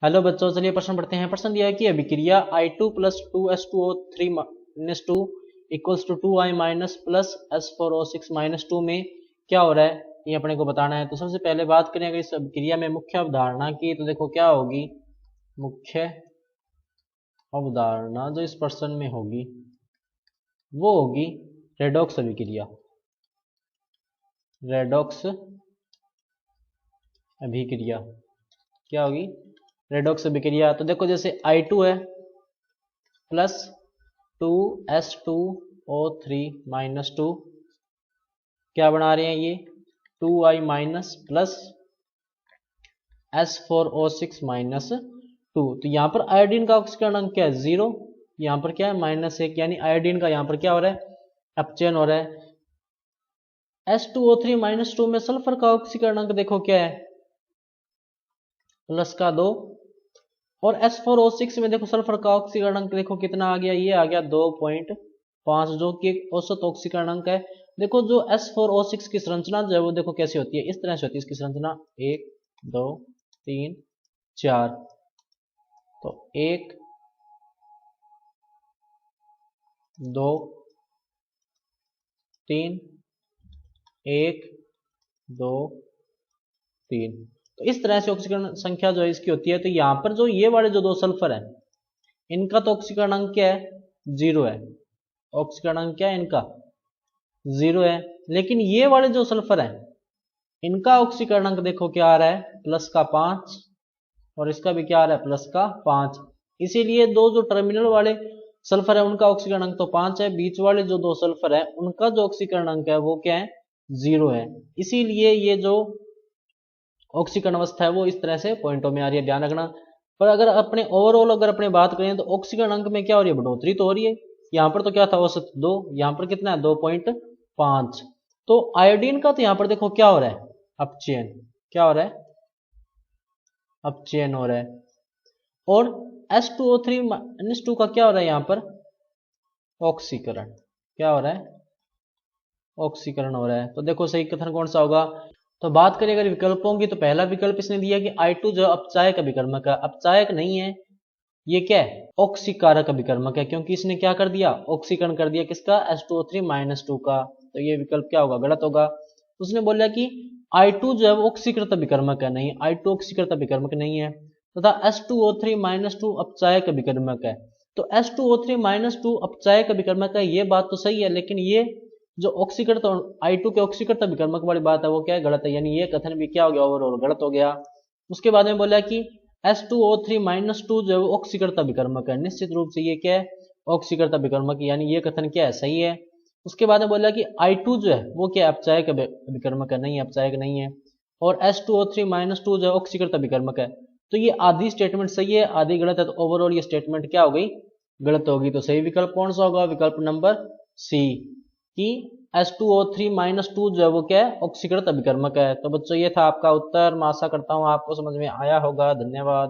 Hello बच्चों, चलिए प्रश्न पढ़ते हैं। प्रश्न दिया है कि अभिक्रिया I2 plus 2S2O3 minus 2 equals to 2I minus plus S4O6 minus 2 में क्या हो रहा है, ये अपने को बताना है। तो सबसे पहले बात करें अगर इस अभिक्रिया में मुख्य अवधारणा की, तो देखो क्या होगी मुख्य अवधारणा जो इस प्रश्न में होगी वो होगी रेडॉक्स अभिक्रिया। रेडॉक्स अभिक्रिया क्या होगी? रेडॉक्स अभिक्रिया। तो देखो जैसे I2 है प्लस 2S2O3 माइनस 2 क्या बना रहे हैं ये 2I minus plus S4O6 minus 2। तो यहाँ पर आयोडीन का ऑक्सीकरण अंक क्या है 0, यहाँ पर क्या है -1, यानी आयोडीन का यहाँ पर क्या हो रहा है अपचयन हो रहा है। S2O3 माइनस 2 में सल्फर का ऑक्सीकरण अंक देखो क्या है +2, और S4O6 में देखो सल्फर का ऑक्सीकरण अंक देखो कितना आ गया, ये आ गया 2.5, जो कि एक औसत ऑक्सीकरण अंक है। देखो जो S4O6 की संरचना जो है वो देखो कैसी होती है, इस तरह से होती है इसकी संरचना 1 2 3 4। तो 1 2 3 1 2 3। तो इस तरह से ऑक्सीकरण संख्या जो है इसकी होती है। तो यहाँ पर जो ये वाले जो दो सल्फर है इनका तो ऑक्सीकरण अंक क्या है 0 है, ऑक्सीकरण अंक क्या है इनका 0 है। लेकिन ये वाले जो सल्फर है इनका ऑक्सीकरण अंक देखो क्या आ रहा है +5, और इसका भी क्या आ रहा है +5। इसीलिए दो जो टर्मिनल वाले सल्फर है उनका ऑक्सीकरण अंक तो 5 है, बीच वाले जो दो सल्फर है उनका जो ऑक्सीकरण अंक है वो क्या है 0 है। इसीलिए ये जो ऑक्सीकरण अवस्था है वो इस तरह से पॉइंटों में आ रही है, ध्यान रखना। पर अगर अपने ओवरऑल अगर अपने बात करें तो ऑक्सीकरण अंक में क्या हो रही है बढ़ोतरी तो हो रही है। यहाँ पर तो क्या था औसत 2, यहाँ पर कितना है 2.5। तो आयोडीन का तो यहाँ पर देखो क्या हो रहा है अपचयन, क्या हो रहा है अपचयन हो रहा है। और S2O3 माइनस 2 का क्या हो रहा है यहाँ पर ऑक्सीकरण, क्या हो रहा है ऑक्सीकरण हो रहा है। तो देखो सही कथन कौन सा होगा। तो बात करें अगर विकल्पों की, तो पहला विकल्प इसने दिया कि I2 जो अपचायक अभिकर्मक है, अपचायक नहीं है ये क्या है ऑक्सीकारक अभिकर्मक है, क्योंकि इसने क्या कर दिया ऑक्सीकरण कर दिया किसका S2O3 माइनस 2 का। तो ये विकल्प क्या होगा गलत होगा। उसने बोला कि I2 जो है वो ऑक्सीकृत अभिकर्मक है, नहीं I2 ऑक्सीकृत अभिकर्मक नहीं है, तथा S2O3 माइनस 2 अपचायक अभिकर्मक है। तो S2O3 माइनस 2 अपचायक अभिकर्मक है ये बात तो सही है, लेकिन ये जो ऑक्सीकृत I2 के ऑक्सीकृत अभिकर्मक वाली बात है वो क्या है गलत है, यानी ये कथन भी क्या हो गया ओवरऑल गलत हो गया। उसके बाद में बोला कि S2O3 माइनस 2 जो है ऑक्सीकृत अभिकर्मक है, निश्चित रूप से ये क्या है ऑक्सीकृत अभिकर्मक, यानी ये कथन क्या है सही है। उसके बाद में बोला कि I2 जो है वो क्या अपचायक अभिकर्मक है, नहीं अपचायक नहीं है। और S2O3 माइनस 2 जो है ऑक्सीकृत अभिकर्मक है। तो ये आधी स्टेटमेंट सही है आधी गलत है, तो ओवरऑल ये स्टेटमेंट क्या हो गई गलत होगी। तो सही विकल्प कौन सा होगा विकल्प नंबर सी, कि S2O3 माइनस 2 जो है वो क्या है ऑक्सीकृत अभिकर्मक है। तो बच्चों ये था आपका उत्तर, मैं आशा करता हूँ आपको समझ में आया होगा। धन्यवाद।